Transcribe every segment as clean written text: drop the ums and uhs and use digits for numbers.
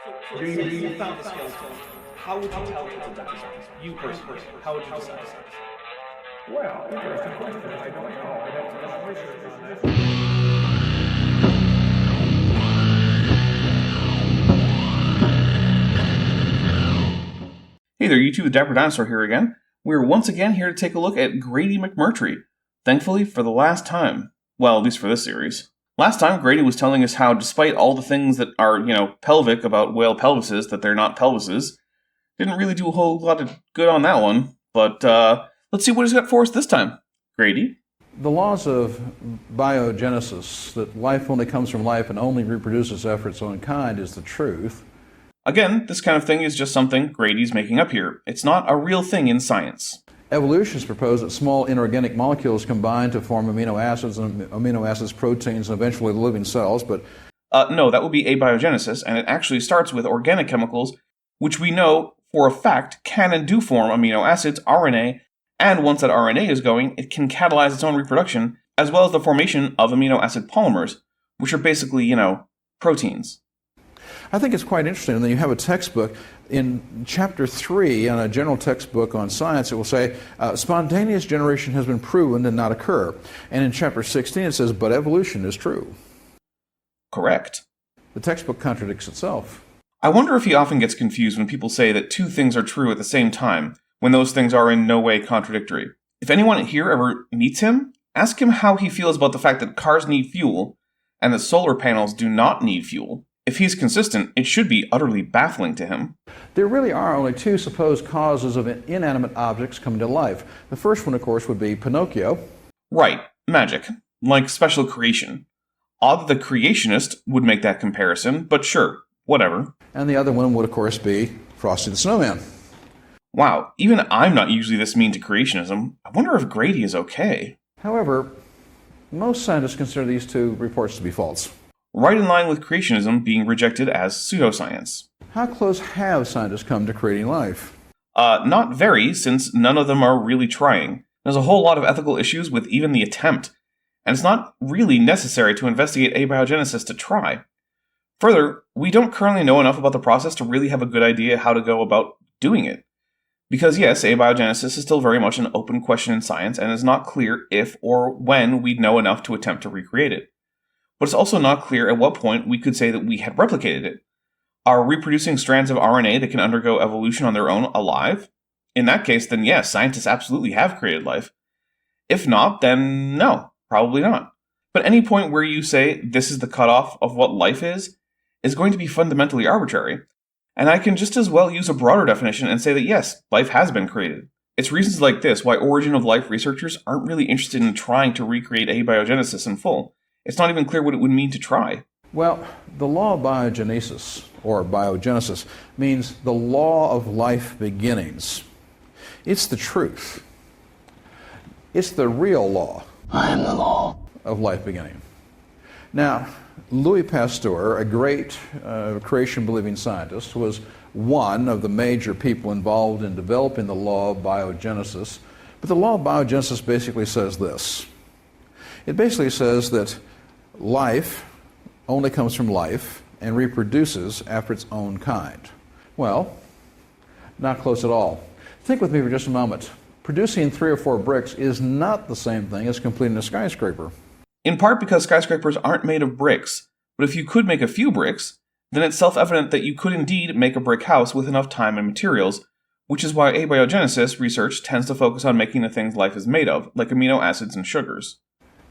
You found the skeleton. How would you tell it's a dinosaur? You personally, how would you decide? Well, interesting question. I don't know. I'd have to do some research on that. Hey there, you two, the Dapper Dinosaur here again. We're once again here to take a look at Grady McMurtry. Thankfully, for the last time. Well, at least for this series. Last time, Grady was telling us how, despite all the things that are, pelvic about whale pelvises, that they're not pelvises. Didn't really do a whole lot of good on that one. But, let's see what he's got for us this time. Grady? The laws of biogenesis, that life only comes from life and only reproduces after its own kind, is the truth. Again, this kind of thing is just something Grady's making up here. It's not a real thing in science. Evolutionists propose that small inorganic molecules combine to form amino acids, and amino acids, proteins, and eventually living cells, but... No, that would be abiogenesis, and it actually starts with organic chemicals, which we know for a fact can and do form amino acids, RNA, and once that RNA is going, it can catalyze its own reproduction, as well as the formation of amino acid polymers, which are basically, proteins. I think it's quite interesting. And then you have a textbook in chapter 3, on a general textbook on science, it will say, spontaneous generation has been proven to not occur. And in chapter 16, it says, but evolution is true. Correct. The textbook contradicts itself. I wonder if he often gets confused when people say that two things are true at the same time, when those things are in no way contradictory. If anyone here ever meets him, ask him how he feels about the fact that cars need fuel, and that solar panels do not need fuel. If he's consistent, it should be utterly baffling to him. There really are only two supposed causes of inanimate objects coming to life. The first one, of course, would be Pinocchio. Right, magic. Like special creation. Odd that the creationist would make that comparison, but sure, whatever. And the other one would, of course, be Frosty the Snowman. Wow, even I'm not usually this mean to creationism. I wonder if Grady is okay. However, most scientists consider these two reports to be false. Right in line with creationism being rejected as pseudoscience. How close have scientists come to creating life? Not very, since none of them are really trying. There's a whole lot of ethical issues with even the attempt, and it's not really necessary to investigate abiogenesis to try. Further, we don't currently know enough about the process to really have a good idea how to go about doing it. Because yes, abiogenesis is still very much an open question in science, and it's not clear if or when we'd know enough to attempt to recreate it. But it's also not clear at what point we could say that we had replicated it. Are reproducing strands of RNA that can undergo evolution on their own alive? In that case, then yes, scientists absolutely have created life. If not, then no, probably not. But any point where you say this is the cutoff of what life is going to be fundamentally arbitrary. And I can just as well use a broader definition and say that yes, life has been created. It's reasons like this why origin of life researchers aren't really interested in trying to recreate abiogenesis in full. It's not even clear what it would mean to try. Well, the law of biogenesis, or biogenesis, means the law of life beginnings. It's the truth. It's the real law. I am the law of life beginning. Now, Louis Pasteur, a great creation-believing scientist, was one of the major people involved in developing the law of biogenesis. But the law of biogenesis basically says this. It basically says that life only comes from life and reproduces after its own kind. Well, not close at all. Think with me for just a moment. Producing 3 or 4 bricks is not the same thing as completing a skyscraper. In part because skyscrapers aren't made of bricks, but if you could make a few bricks, then it's self-evident that you could indeed make a brick house with enough time and materials, which is why abiogenesis research tends to focus on making the things life is made of, like amino acids and sugars.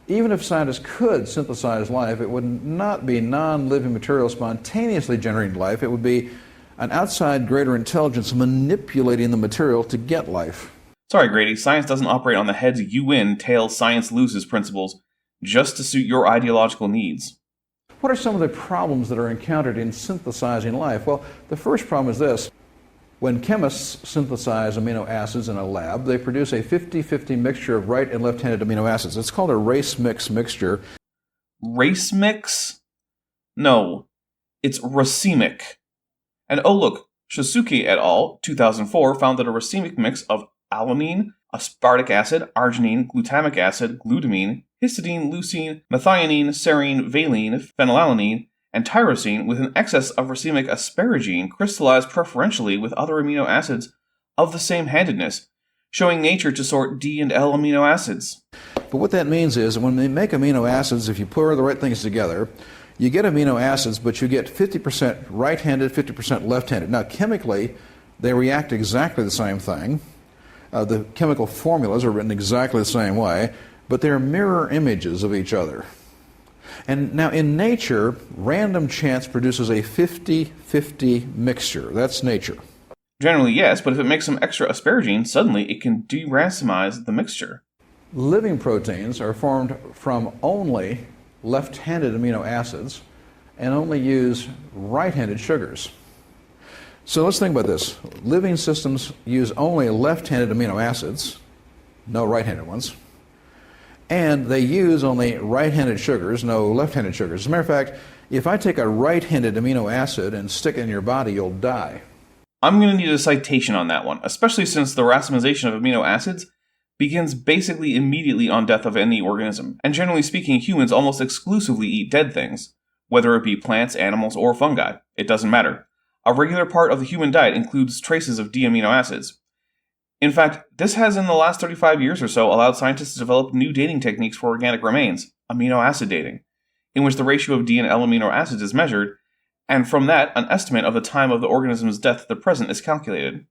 Even if scientists could synthesize life, it would not be non-living material spontaneously generating life. It would be an outside greater intelligence manipulating the material to get life. Sorry, Grady, science doesn't operate on the heads you win, tails science loses principles just to suit your ideological needs. What are some of the problems that are encountered in synthesizing life? Well, the first problem is this. When chemists synthesize amino acids in a lab, they produce a 50-50 mixture of right and left-handed amino acids. It's called a race mix mixture. Race mix? No, it's racemic. And oh look, Shisuke et al., 2004, found that a racemic mix of alanine, aspartic acid, arginine, glutamic acid, glutamine, histidine, leucine, methionine, serine, valine, phenylalanine, and tyrosine with an excess of racemic asparagine crystallized preferentially with other amino acids of the same handedness, showing nature to sort D and L amino acids. But what that means is when they make amino acids, if you put the right things together, you get amino acids, but you get 50% right-handed, 50% left-handed. Now, chemically, they react exactly the same thing. The chemical formulas are written exactly the same way, but they're mirror images of each other. And now in nature, random chance produces a 50-50 mixture. That's nature. Generally, yes, but if it makes some extra asparagine, suddenly it can deracemize the mixture. Living proteins are formed from only left-handed amino acids and only use right-handed sugars. So let's think about this. Living systems use only left-handed amino acids, no right-handed ones, and they use only right-handed sugars, no left-handed sugars. As a matter of fact, if I take a right-handed amino acid and stick it in your body, you'll die. I'm going to need a citation on that one, especially since the racemization of amino acids begins basically immediately on death of any organism, and generally speaking, humans almost exclusively eat dead things, whether it be plants, animals, or fungi. It doesn't matter. A regular part of the human diet includes traces of D amino acids. In fact, this has in the last 35 years or so allowed scientists to develop new dating techniques for organic remains, amino acid dating, in which the ratio of D and L amino acids is measured, and from that, an estimate of the time of the organism's death to the present is calculated.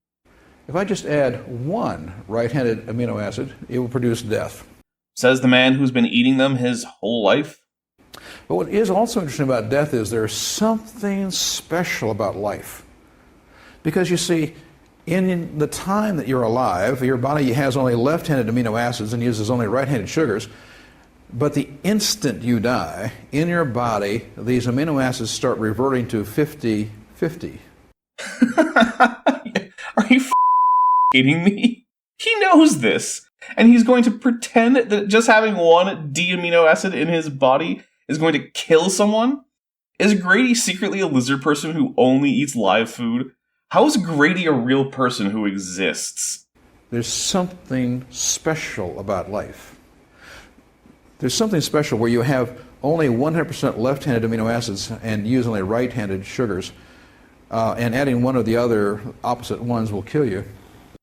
If I just add one right-handed amino acid, it will produce death. Says the man who's been eating them his whole life. But what is also interesting about death is there's something special about life. Because you see, in the time that you're alive, your body has only left-handed amino acids and uses only right-handed sugars. But the instant you die, in your body, these amino acids start reverting to 50-50. Are you kidding me? He knows this. And he's going to pretend that just having one D amino acid in his body is going to kill someone? Is Grady secretly a lizard person who only eats live food? How is Grady a real person who exists? There's something special about life. There's something special where you have only 100% left-handed amino acids and use only right-handed sugars, and adding one of the other opposite ones will kill you.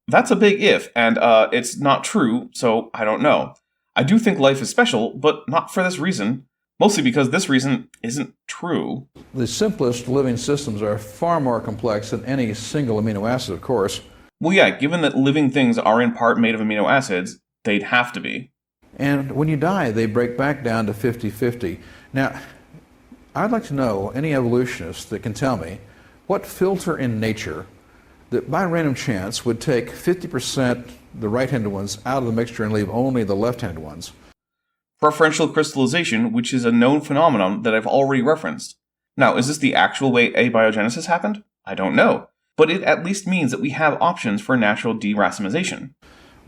That's a big if, and it's not true, so I don't know. I do think life is special, but not for this reason. Mostly because this reason isn't true. The simplest living systems are far more complex than any single amino acid, of course. Well, yeah, given that living things are in part made of amino acids, they'd have to be. And when you die, they break back down to 50-50. Now, I'd like to know any evolutionist that can tell me what filter in nature that by random chance would take 50% the right-handed ones out of the mixture and leave only the left-handed ones. Preferential crystallization, which is a known phenomenon that I've already referenced. Now, is this the actual way abiogenesis happened? I don't know. But it at least means that we have options for natural deracemization.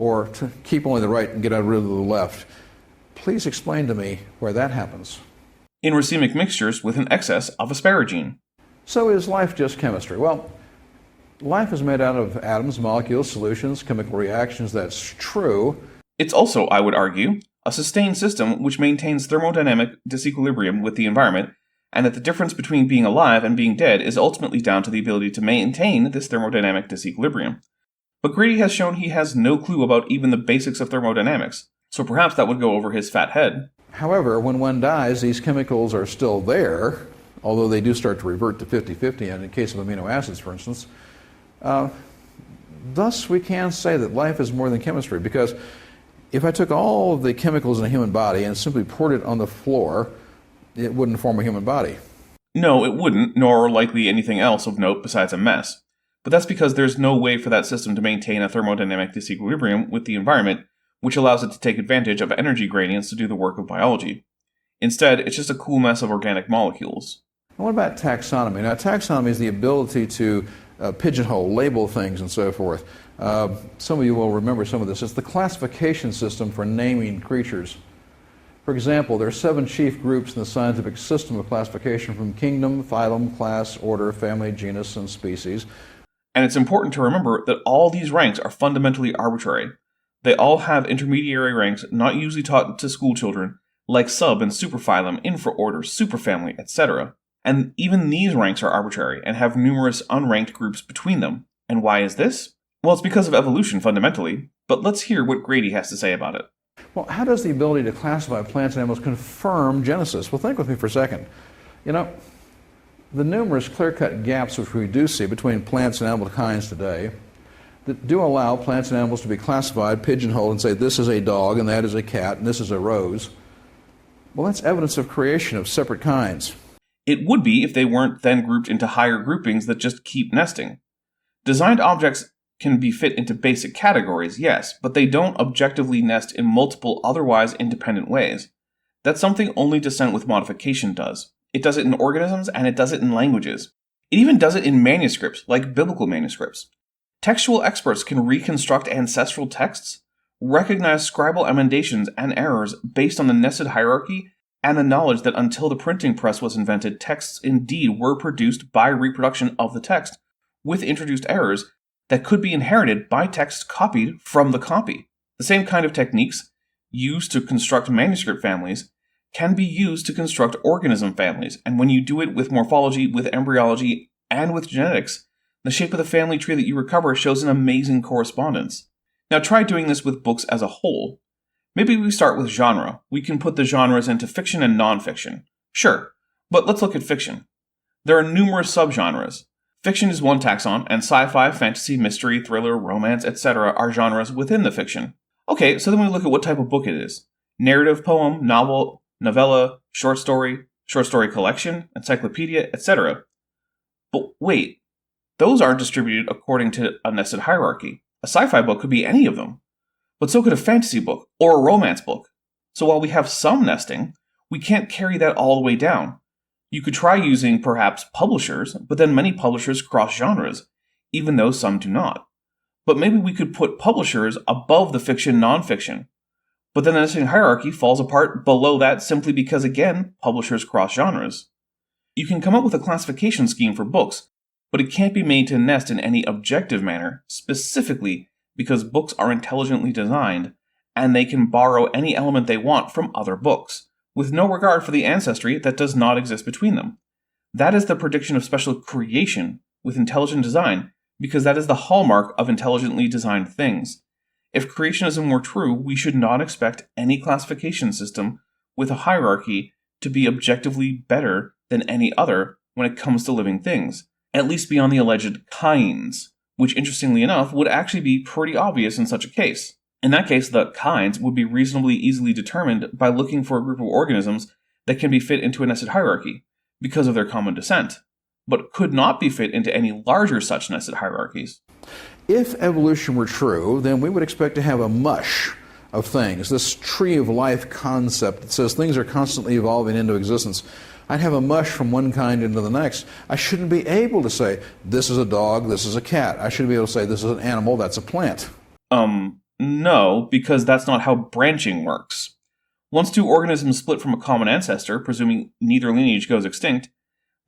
Or to keep only the right and get rid of the left. Please explain to me where that happens. In racemic mixtures with an excess of asparagine. So is life just chemistry? Well, life is made out of atoms, molecules, solutions, chemical reactions. That's true. It's also, I would argue, a sustained system which maintains thermodynamic disequilibrium with the environment, and that the difference between being alive and being dead is ultimately down to the ability to maintain this thermodynamic disequilibrium. But Grady has shown he has no clue about even the basics of thermodynamics, so perhaps that would go over his fat head. However, when one dies, these chemicals are still there, although they do start to revert to 50-50, and in the case of amino acids, for instance. Thus, we can say that life is more than chemistry, because if I took all of the chemicals in a human body and simply poured it on the floor, it wouldn't form a human body. No, it wouldn't, nor likely anything else of note besides a mess. But that's because there's no way for that system to maintain a thermodynamic disequilibrium with the environment, which allows it to take advantage of energy gradients to do the work of biology. Instead, it's just a cool mess of organic molecules. And what about taxonomy? Now, taxonomy is the ability to pigeonhole, label things, and so forth. Some of you will remember some of this. It's the classification system for naming creatures. For example, there are 7 chief groups in the scientific system of classification, from kingdom, phylum, class, order, family, genus, and species. And it's important to remember that all these ranks are fundamentally arbitrary. They all have intermediary ranks not usually taught to school children, like sub and superphylum, infraorder, superfamily, etc. And even these ranks are arbitrary and have numerous unranked groups between them. And why is this? Well, it's because of evolution fundamentally, but let's hear what Grady has to say about it. Well, how does the ability to classify plants and animals confirm genesis? Well, think with me for a second. You know, the numerous clear-cut gaps which we do see between plants and animal kinds today that do allow plants and animals to be classified, pigeonholed, and say this is a dog and that is a cat and this is a rose. Well, that's evidence of creation of separate kinds. It would be if they weren't then grouped into higher groupings that just keep nesting. Designed objects can be fit into basic categories, yes, but they don't objectively nest in multiple otherwise independent ways. That's something only descent with modification does. It does it in organisms and it does it in languages. It even does it in manuscripts, like biblical manuscripts. Textual experts can reconstruct ancestral texts, recognize scribal emendations and errors based on the nested hierarchy and the knowledge that until the printing press was invented, texts indeed were produced by reproduction of the text, with introduced errors that could be inherited by text copied from the copy. The same kind of techniques used to construct manuscript families can be used to construct organism families, and when you do it with morphology, with embryology, and with genetics, the shape of the family tree that you recover shows an amazing correspondence. Now try doing this with books as a whole. Maybe we start with genre. We can put the genres into fiction and non-fiction. Sure, but let's look at fiction. There are numerous subgenres. Fiction is one taxon, and sci-fi, fantasy, mystery, thriller, romance, etc. are genres within the fiction. Okay, so then we look at what type of book it is. Narrative, poem, novel, novella, short story collection, encyclopedia, etc. But wait, those aren't distributed according to a nested hierarchy. A sci-fi book could be any of them. But so could a fantasy book, or a romance book. So while we have some nesting, we can't carry that all the way down. You could try using, perhaps, publishers, but then many publishers cross genres, even though some do not. But maybe we could put publishers above the fiction non-fiction. But then the nesting hierarchy falls apart below that simply because, again, publishers cross genres. You can come up with a classification scheme for books, but it can't be made to nest in any objective manner, specifically because books are intelligently designed, and they can borrow any element they want from other books, with no regard for the ancestry that does not exist between them. That is the prediction of special creation with intelligent design, because that is the hallmark of intelligently designed things. If creationism were true, we should not expect any classification system with a hierarchy to be objectively better than any other when it comes to living things, at least beyond the alleged kinds, which interestingly enough would actually be pretty obvious in such a case. In that case, the kinds would be reasonably easily determined by looking for a group of organisms that can be fit into a nested hierarchy, because of their common descent, but could not be fit into any larger such nested hierarchies. If evolution were true, then we would expect to have a mush of things, this tree of life concept that says things are constantly evolving into existence. I'd have a mush from one kind into the next. I shouldn't be able to say, this is a dog, this is a cat. I shouldn't be able to say, this is an animal, that's a plant. No, because that's not how branching works. Once two organisms split from a common ancestor, presuming neither lineage goes extinct,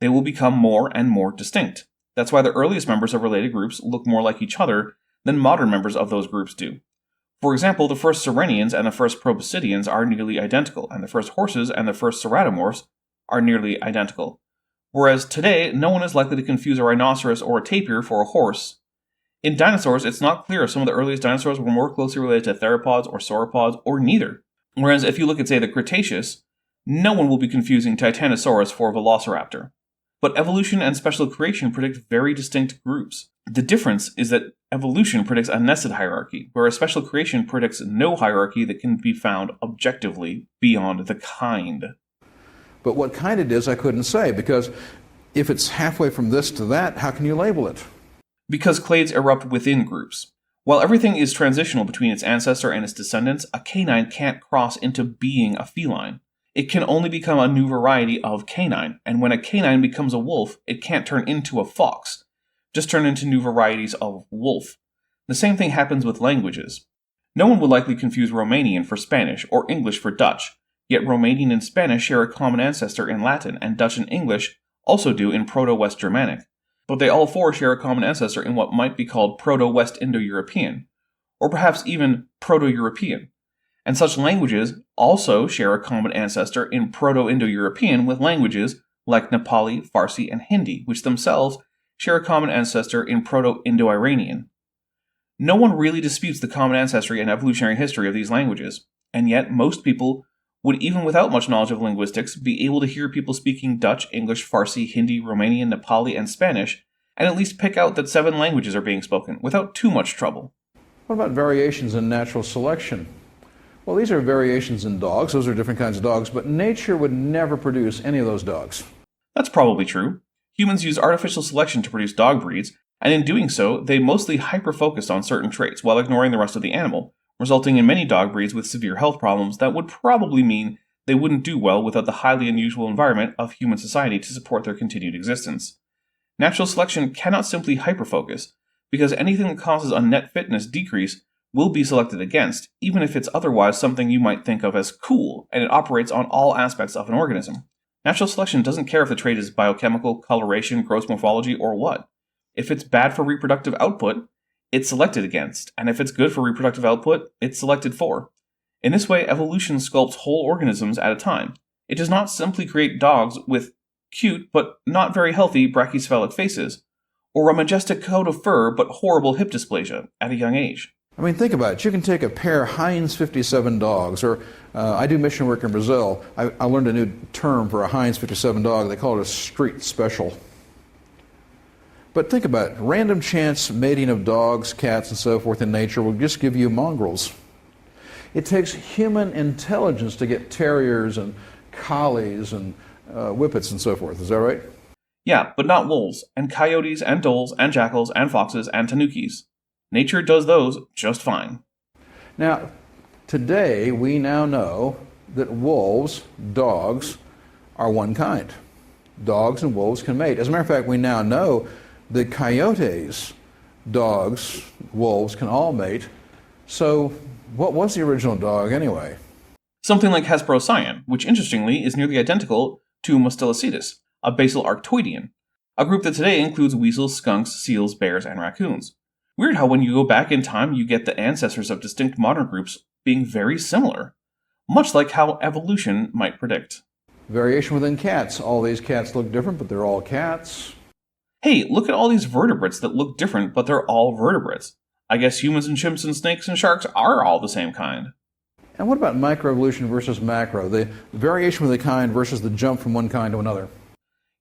they will become more and more distinct. That's why the earliest members of related groups look more like each other than modern members of those groups do. For example, the first Sirenians and the first Proboscideans are nearly identical, and the first horses and the first Ceratomorphs are nearly identical. Whereas today, no one is likely to confuse a rhinoceros or a tapir for a horse. In dinosaurs, it's not clear if some of the earliest dinosaurs were more closely related to theropods or sauropods, or neither. Whereas if you look at, say, the Cretaceous, no one will be confusing Titanosaurus for a velociraptor. But evolution and special creation predict very distinct groups. The difference is that evolution predicts a nested hierarchy, whereas special creation predicts no hierarchy that can be found objectively beyond the kind. But what kind it is, I couldn't say, because if it's halfway from this to that, how can you label it? Because clades erupt within groups. While everything is transitional between its ancestor and its descendants, a canine can't cross into being a feline. It can only become a new variety of canine, and when a canine becomes a wolf, it can't turn into a fox, just turn into new varieties of wolf. The same thing happens with languages. No one would likely confuse Romanian for Spanish or English for Dutch, yet Romanian and Spanish share a common ancestor in Latin, and Dutch and English also do in Proto-West Germanic. But they all four share a common ancestor in what might be called Proto-West Indo-European, or perhaps even Proto-European. And such languages also share a common ancestor in Proto-Indo-European with languages like Nepali, Farsi, and Hindi, which themselves share a common ancestor in Proto-Indo-Iranian. No one really disputes the common ancestry and evolutionary history of these languages, and yet most people would, even without much knowledge of linguistics, be able to hear people speaking Dutch, English, Farsi, Hindi, Romanian, Nepali, and Spanish, and at least pick out that 7 languages are being spoken without too much trouble. What about variations in natural selection? Well, these are variations in dogs. Those are different kinds of dogs, but nature would never produce any of those dogs. That's probably true. Humans use artificial selection to produce dog breeds, and in doing so, they mostly hyper-focus on certain traits while ignoring the rest of the animal, resulting in many dog breeds with severe health problems that would probably mean they wouldn't do well without the highly unusual environment of human society to support their continued existence. Natural selection cannot simply hyper-focus, because anything that causes a net fitness decrease will be selected against, even if it's otherwise something you might think of as cool, and it operates on all aspects of an organism. Natural selection doesn't care if the trait is biochemical, coloration, gross morphology, or what. If it's bad for reproductive output, it's selected against, and if it's good for reproductive output, it's selected for. In this way, evolution sculpts whole organisms at a time. It does not simply create dogs with cute but not very healthy brachycephalic faces, or a majestic coat of fur but horrible hip dysplasia at a young age. I mean, think about it. You can take a pair of Heinz 57 dogs, or I do mission work in Brazil. I learned a new term for a Heinz 57 dog. They call it a street special. But think about it. Random chance mating of dogs, cats, and so forth in nature will just give you mongrels. It takes human intelligence to get terriers and collies and whippets and so forth. Is that right? Yeah, but not wolves, and coyotes, and dholes, and jackals, and foxes, and tanukis. Nature does those just fine. Now, today we now know that wolves, dogs, are one kind. Dogs and wolves can mate. As a matter of fact, we now know that coyotes, dogs, wolves can all mate. So what was the original dog anyway? Something like Hesperocyan, which interestingly is nearly identical to Mustelacidus, a basal arctoidean, a group that today includes weasels, skunks, seals, bears, and raccoons. Weird how when you go back in time you get the ancestors of distinct modern groups being very similar, much like how evolution might predict. Variation within cats. All these cats look different, but they're all cats. Hey, look at all these vertebrates that look different, but they're all vertebrates. I guess humans and chimps and snakes and sharks are all the same kind. And what about microevolution versus macro? The variation within a kind versus the jump from one kind to another?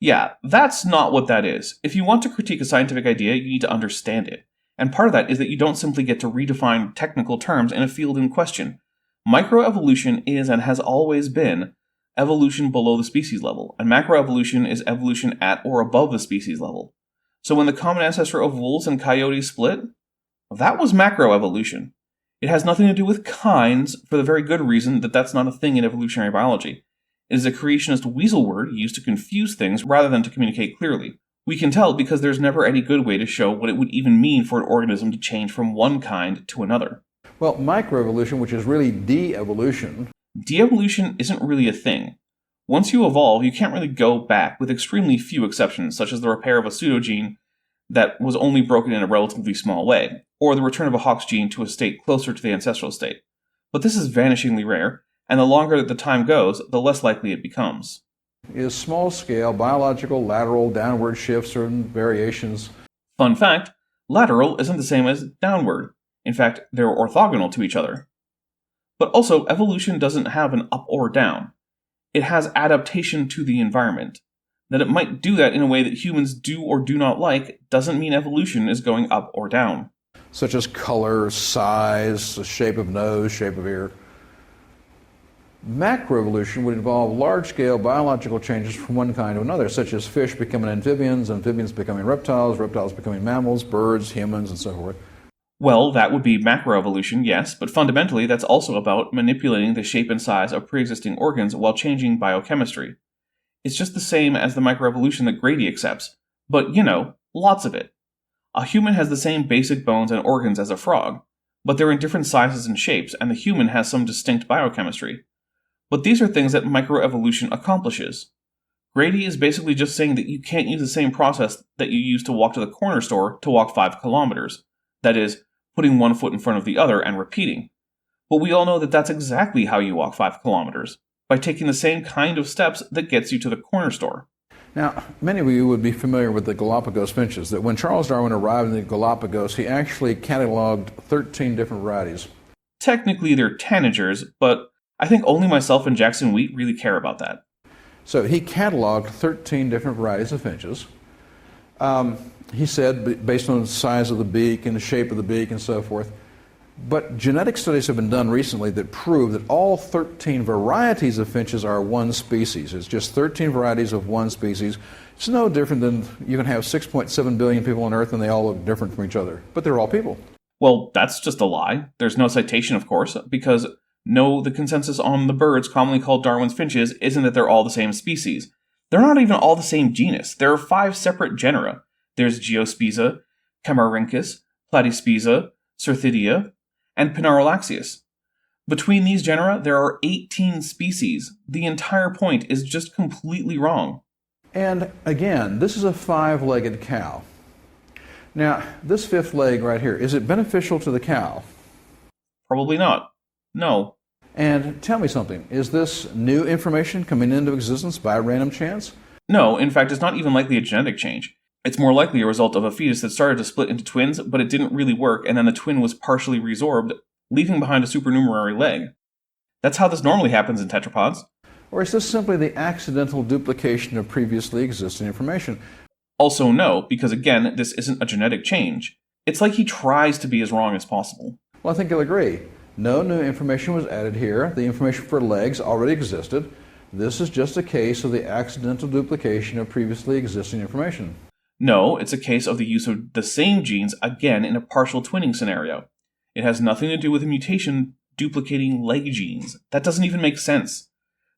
Yeah, that's not what that is. If you want to critique a scientific idea, you need to understand it. And part of that is that you don't simply get to redefine technical terms in a field in question. Microevolution is and has always been evolution below the species level, and macroevolution is evolution at or above the species level. So when the common ancestor of wolves and coyotes split, that was macroevolution. It has nothing to do with kinds, for the very good reason that that's not a thing in evolutionary biology. It is a creationist weasel word used to confuse things rather than to communicate clearly. We can tell because there's never any good way to show what it would even mean for an organism to change from one kind to another. Well, microevolution, which is really de-evolution. De-evolution isn't really a thing. Once you evolve, you can't really go back, with extremely few exceptions, such as the repair of a pseudogene that was only broken in a relatively small way, or the return of a Hox gene to a state closer to the ancestral state. But this is vanishingly rare, and the longer the time goes, the less likely it becomes. Is small-scale biological lateral downward shifts or variations. Fun fact, lateral isn't the same as downward. In fact, they're orthogonal to each other. But also, evolution doesn't have an up or down. It has adaptation to the environment. That it might do that in a way that humans do or do not like doesn't mean evolution is going up or down. Such as color, size, the shape of nose, shape of ear. Macroevolution would involve large-scale biological changes from one kind to another, such as fish becoming amphibians, amphibians becoming reptiles, reptiles becoming mammals, birds, humans, and so forth. Well, that would be macroevolution, yes, but fundamentally that's also about manipulating the shape and size of pre-existing organs while changing biochemistry. It's just the same as the microevolution that Grady accepts, but, lots of it. A human has the same basic bones and organs as a frog, but they're in different sizes and shapes, and the human has some distinct biochemistry. But these are things that microevolution accomplishes. Grady is basically just saying that you can't use the same process that you use to walk to the corner store to walk 5 kilometers. That is, putting one foot in front of the other and repeating. But we all know that that's exactly how you walk 5 kilometers, by taking the same kind of steps that gets you to the corner store. Now, many of you would be familiar with the Galapagos finches, that when Charles Darwin arrived in the Galapagos, he actually cataloged 13 different varieties. Technically, they're tanagers, but I think only myself and Jackson Wheat really care about that. So he cataloged 13 different varieties of finches. He said, based on the size of the beak and the shape of the beak and so forth. But genetic studies have been done recently that prove that all 13 varieties of finches are one species. It's just 13 varieties of one species. It's no different than you can have 6.7 billion people on Earth and they all look different from each other. But they're all people. Well, that's just a lie. There's no citation, of course, because no, the consensus on the birds commonly called Darwin's finches isn't that they're all the same species. They're not even all the same genus. There are 5 separate genera. There's Geospiza, Camarhynchus, Platyspiza, Certhidia, and Pinarolaxius. Between these genera, there are 18 species. The entire point is just completely wrong. And again, this is a 5-legged cow. Now, this 5th leg right here, is it beneficial to the cow? Probably not. No. And tell me something, is this new information coming into existence by random chance? No, in fact, it's not even likely a genetic change. It's more likely a result of a fetus that started to split into twins, but it didn't really work, and then the twin was partially resorbed, leaving behind a supernumerary leg. That's how this normally happens in tetrapods. Or is this simply the accidental duplication of previously existing information? Also no, because again, this isn't a genetic change. It's like he tries to be as wrong as possible. Well, I think you'll agree. No new information was added here. The information for legs already existed. This is just a case of the accidental duplication of previously existing information. No, it's a case of the use of the same genes again in a partial twinning scenario. It has nothing to do with a mutation duplicating leg genes. That doesn't even make sense.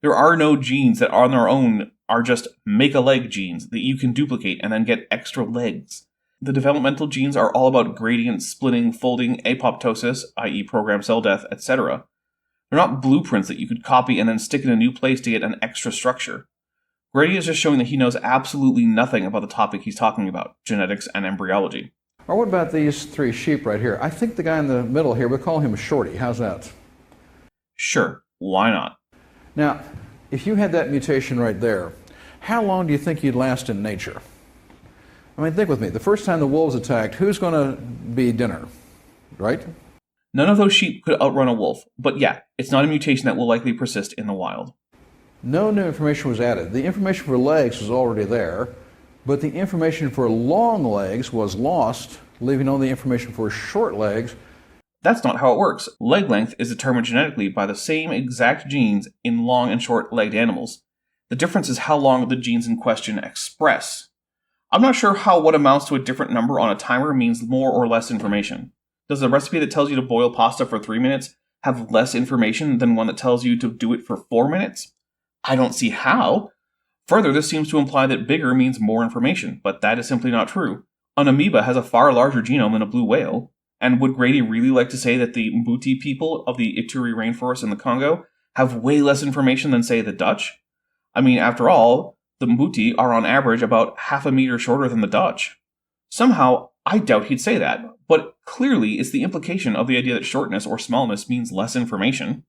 There are no genes that on their own are just make-a-leg genes that you can duplicate and then get extra legs. The developmental genes are all about gradient, splitting, folding, apoptosis, i.e. programmed cell death, etc. They're not blueprints that you could copy and then stick in a new place to get an extra structure. Grady is just showing that he knows absolutely nothing about the topic he's talking about, genetics and embryology. Or what about these 3 sheep right here? I think the guy in the middle here, we'll call him Shorty. How's that? Sure, why not? Now, if you had that mutation right there, how long do you think you'd last in nature? I mean, think with me. The first time the wolves attacked, who's going to be dinner? Right? None of those sheep could outrun a wolf, but yeah, it's not a mutation that will likely persist in the wild. No new information was added. The information for legs was already there, but the information for long legs was lost, leaving only information for short legs. That's not how it works. Leg length is determined genetically by the same exact genes in long and short-legged animals. The difference is how long the genes in question express. I'm not sure how what amounts to a different number on a timer means more or less information. Does the recipe that tells you to boil pasta for 3 minutes have less information than one that tells you to do it for 4 minutes? I don't see how. Further, this seems to imply that bigger means more information, but that is simply not true. An amoeba has a far larger genome than a blue whale. And would Grady really like to say that the Mbuti people of the Ituri rainforest in the Congo have way less information than, say, the Dutch? I mean, after all, the Mbuti are on average about half a meter shorter than the Dutch. Somehow, I doubt he'd say that, but clearly it's the implication of the idea that shortness or smallness means less information.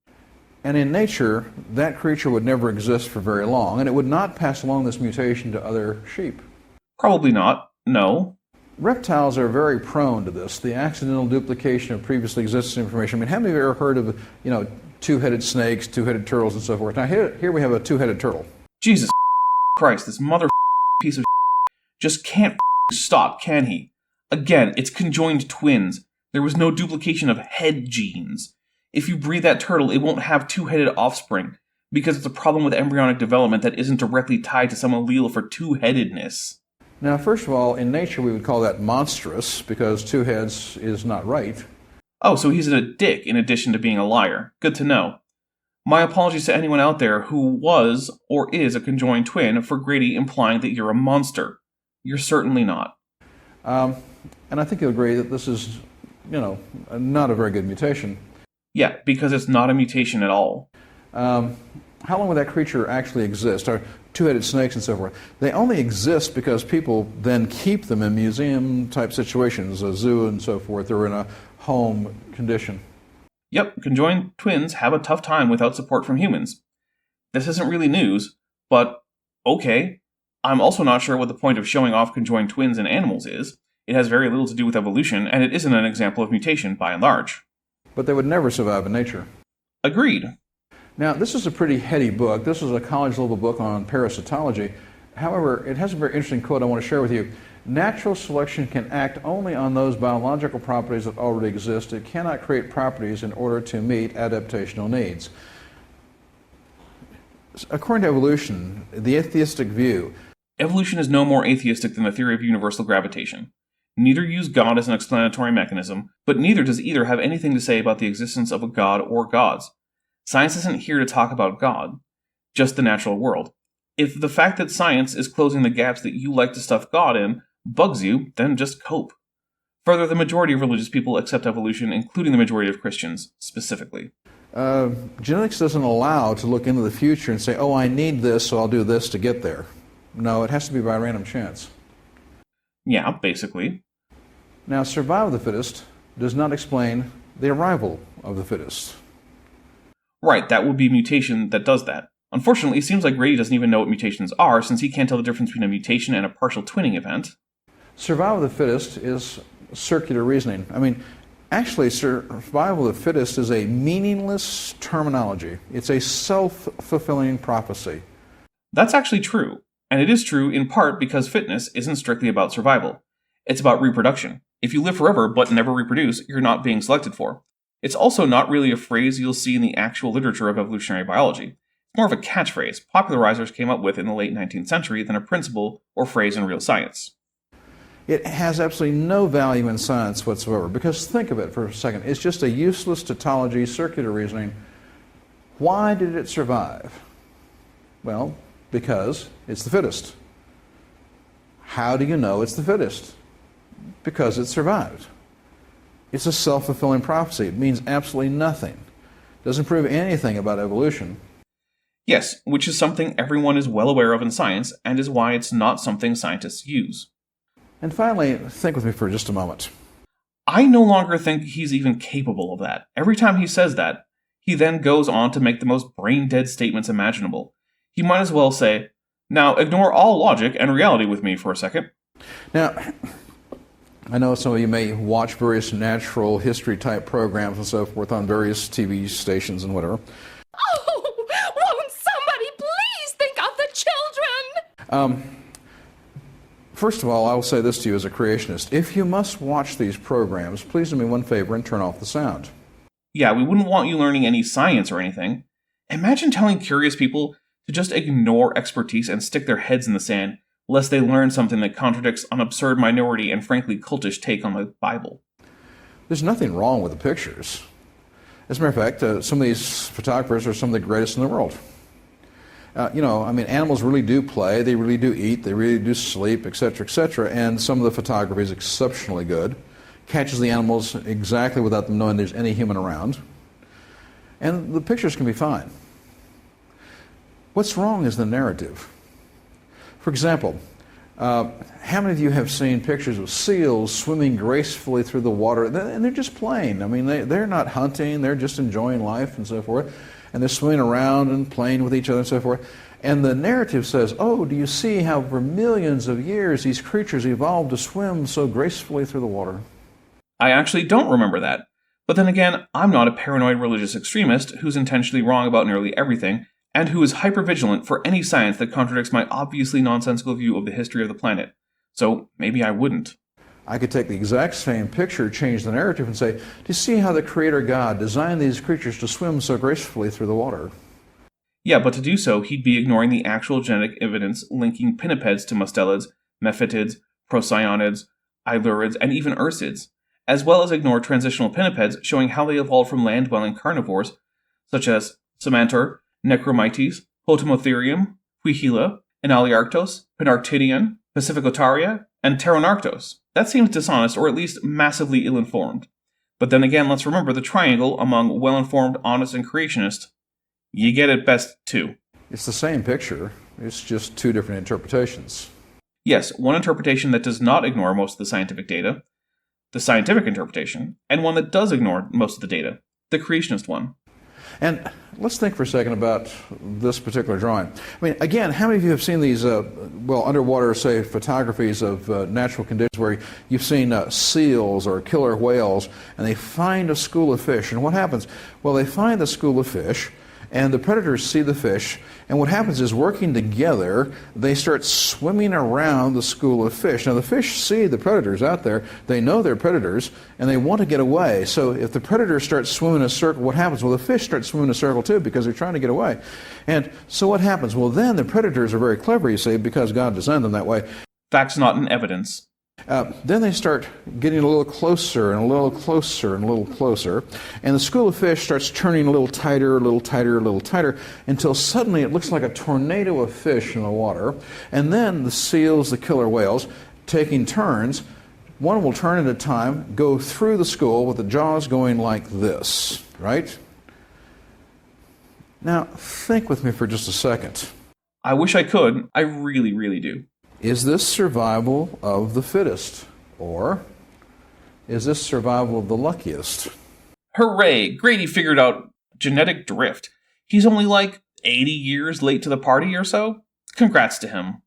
And in nature, that creature would never exist for very long, and it would not pass along this mutation to other sheep. Probably not, no. Reptiles are very prone to this, the accidental duplication of previously existing information. I mean, how many of you ever heard of, two-headed snakes, two-headed turtles, and so forth? Now, here we have a two-headed turtle. Jesus Christ, this mother piece of just can't stop, can he? Again, it's conjoined twins. There was no duplication of head genes. If you breed that turtle, it won't have two-headed offspring, because it's a problem with embryonic development that isn't directly tied to some allele for two-headedness. Now, first of all, in nature we would call that monstrous, because 2 heads is not right. Oh, so he's a dick in addition to being a liar. Good to know. My apologies to anyone out there who was or is a conjoined twin for Grady implying that you're a monster. You're certainly not. And I think you'll agree that this is, not a very good mutation. Yeah, because it's not a mutation at all. How long would that creature actually exist? Or two-headed snakes and so forth. They only exist because people then keep them in museum-type situations, a zoo and so forth, or in a home condition. Yep, conjoined twins have a tough time without support from humans. This isn't really news, but okay. I'm also not sure what the point of showing off conjoined twins in animals is. It has very little to do with evolution, and it isn't an example of mutation by and large. But they would never survive in nature. Agreed. Now, this is a pretty heady book. This is a college-level book on parasitology. However, it has a very interesting quote I want to share with you. Natural selection can act only on those biological properties that already exist. It cannot create properties in order to meet adaptational needs. According to evolution, the atheistic view, Evolution is no more atheistic than the theory of universal gravitation. Neither use God as an explanatory mechanism, but neither does either have anything to say about the existence of a god or gods. Science isn't here to talk about God, just the natural world. If the fact that science is closing the gaps that you like to stuff God in bugs you, then just cope. Further, the majority of religious people accept evolution, including the majority of Christians, specifically. genetics doesn't allow to look into the future and say, oh, I need this, so I'll do this to get there. No, it has to be by random chance. Yeah, basically. Now, survival of the fittest does not explain the arrival of the fittest. Right, that would be mutation that does that. Unfortunately, it seems like Grady doesn't even know what mutations are, since he can't tell the difference between a mutation and a partial twinning event. Survival of the fittest is circular reasoning. Actually, survival of the fittest is a meaningless terminology. It's a self-fulfilling prophecy. That's actually true, and it is true in part because fitness isn't strictly about survival. It's about reproduction. If you live forever but never reproduce, you're not being selected for. It's also not really a phrase you'll see in the actual literature of evolutionary biology. It's more of a catchphrase popularizers came up with in the late 19th century than a principle or phrase in real science. It has absolutely no value in science whatsoever, because think of it for a second. It's just a useless tautology, circular reasoning. Why did it survive? Well, because it's the fittest. How do you know it's the fittest? Because it survived. It's a self-fulfilling prophecy. It means absolutely nothing. It doesn't prove anything about evolution. Yes, which is something everyone is well aware of in science, and is why it's not something scientists use. And finally, think with me for just a moment. I no longer think he's even capable of that. Every time he says that, he then goes on to make the most brain-dead statements imaginable. He might as well say, now ignore all logic and reality with me for a second. Now, I know some of you may watch various natural history type programs and so forth on various TV stations and whatever. Oh, won't somebody please think of the children? First of all, I will say this to you as a creationist. If you must watch these programs, please do me one favor and turn off the sound. Yeah, we wouldn't want you learning any science or anything. Imagine telling curious people to just ignore expertise and stick their heads in the sand, lest they learn something that contradicts an absurd minority and frankly cultish take on the Bible. There's nothing wrong with the pictures. As a matter of fact, some of these photographers are some of the greatest in the world. Animals really do play, they really do eat, they really do sleep, etc., and some of the photography is exceptionally good. Catches the animals exactly without them knowing there's any human around. And the pictures can be fine. What's wrong is the narrative. For example, how many of you have seen pictures of seals swimming gracefully through the water? And they're just playing. They're not hunting, they're just enjoying life and so forth. And they're swimming around and playing with each other and so forth. And the narrative says, oh, do you see how for millions of years these creatures evolved to swim so gracefully through the water? I actually don't remember that. But then again, I'm not a paranoid religious extremist who's intentionally wrong about nearly everything, and who is hypervigilant for any science that contradicts my obviously nonsensical view of the history of the planet. So maybe I wouldn't. I could take the exact same picture, change the narrative, and say, do you see how the Creator God designed these creatures to swim so gracefully through the water? Yeah, but to do so, he'd be ignoring the actual genetic evidence linking pinnipeds to mustelids, mephitids, procyonids, eilurids, and even ursids, as well as ignore transitional pinnipeds showing how they evolved from land-dwelling carnivores, such as Samantor, Necromites, Potamotherium, Huihila, Enaliarctos, Pinarctidian, Pacificotaria, and Pteronarctos. That seems dishonest, or at least massively ill-informed. But then again, let's remember the triangle among well-informed, honest, and creationists. You get it best, too. It's the same picture. It's just two different interpretations. Yes, one interpretation that does not ignore most of the scientific data, the scientific interpretation, and one that does ignore most of the data, the creationist one. And let's think for a second about this particular drawing. I mean, again, how many of you have seen these, underwater, say, photographies of natural conditions where you've seen seals or killer whales, and they find a school of fish, and what happens? Well, they find the school of fish, and the predators see the fish, and what happens is, working together, they start swimming around the school of fish. Now, the fish see the predators out there, they know they're predators, and they want to get away. So if the predators start swimming in a circle, what happens? Well, the fish start swimming in a circle too, because they're trying to get away. And so what happens? Well, then the predators are very clever, you see, because God designed them that way. Facts not in evidence. Then they start getting a little closer and a little closer and a little closer, and the school of fish starts turning a little tighter, a little tighter, a little tighter, until suddenly it looks like a tornado of fish in the water. And then the seals, the killer whales, taking turns, one will turn at a time, go through the school with the jaws going like this, right? Now, think with me for just a second. I wish I could. I really, really do. Is this survival of the fittest? Or is this survival of the luckiest? Hooray! Grady figured out genetic drift. He's only like 80 years late to the party or so. Congrats to him.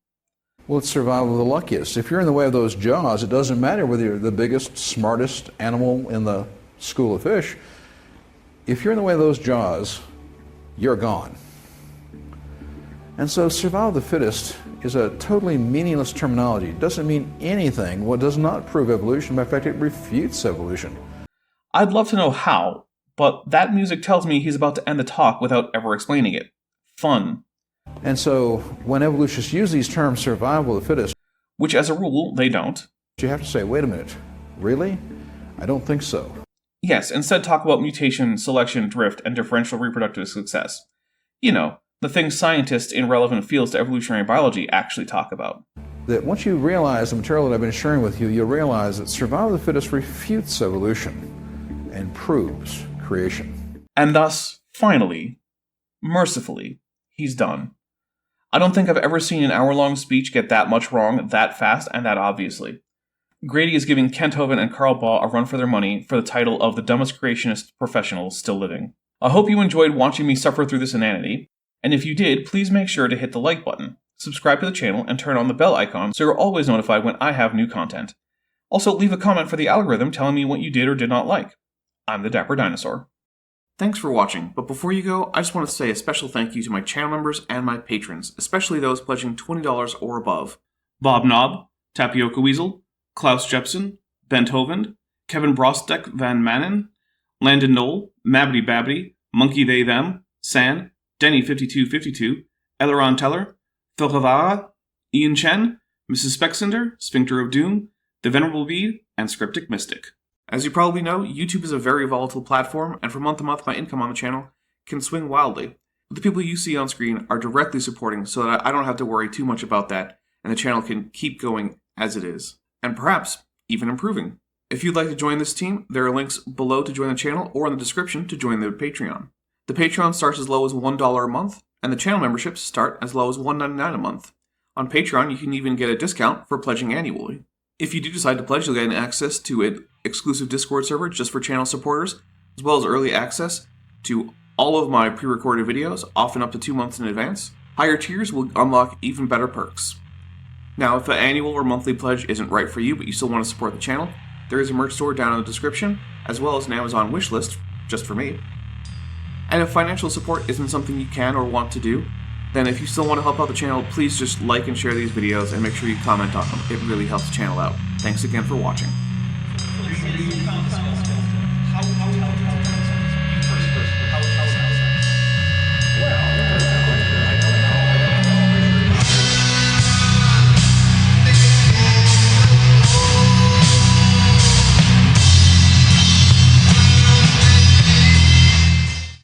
Well, it's survival of the luckiest. If you're in the way of those jaws, it doesn't matter whether you're the biggest, smartest animal in the school of fish. If you're in the way of those jaws, you're gone. And so survival of the fittest is a totally meaningless terminology. It doesn't mean anything. Well, it does not prove evolution. In fact, it refutes evolution. I'd love to know how, but that music tells me he's about to end the talk without ever explaining it. Fun. And so when evolutionists use these terms, survival of the fittest, which as a rule, they don't, you have to say, wait a minute, really? I don't think so. Yes, instead talk about mutation, selection, drift, and differential reproductive success. You know, the things scientists in relevant fields to evolutionary biology actually talk about. That once you realize the material that I've been sharing with you, you'll realize that survival of the fittest refutes evolution and proves creation. And thus, finally, mercifully, he's done. I don't think I've ever seen an hour-long speech get that much wrong, that fast, and that obviously. Grady is giving Kent Hovind and Carl Baugh a run for their money for the title of the dumbest creationist professionals still living. I hope you enjoyed watching me suffer through this inanity. And if you did, please make sure to hit the like button, subscribe to the channel, and turn on the bell icon so you're always notified when I have new content. Also, leave a comment for the algorithm telling me what you did or did not like. I'm the Dapper Dinosaur. Thanks for watching, but before you go, I just want to say a special thank you to my channel members and my patrons, especially those pledging $20 or above. Bob Knob, Tapioca Weasel, Klaus Jepsen, Bent Hovind, Kevin Brostek Van Manen, Landon Knoll, Mabbity Babbity, Monkey They Them, San, Denny5252, Eleron Teller, Thilhavara, Ian Chen, Mrs. Spexinder, Sphincter of Doom, The Venerable Bede, and Scriptic Mystic. As you probably know, YouTube is a very volatile platform, and from month to month my income on the channel can swing wildly. But the people you see on screen are directly supporting so that I don't have to worry too much about that, and the channel can keep going as it is, and perhaps even improving. If you'd like to join this team, there are links below to join the channel or in the description to join the Patreon. The Patreon starts as low as $1 a month, and the channel memberships start as low as $1.99 a month. On Patreon, you can even get a discount for pledging annually. If you do decide to pledge, you'll get access to an exclusive Discord server just for channel supporters, as well as early access to all of my pre-recorded videos, often up to 2 months in advance. Higher tiers will unlock even better perks. Now, if the annual or monthly pledge isn't right for you, but you still want to support the channel, there is a merch store down in the description, as well as an Amazon wishlist, just for me. And if financial support isn't something you can or want to do, then if you still want to help out the channel, please just like and share these videos and make sure you comment on them. It really helps the channel out. Thanks again for watching. How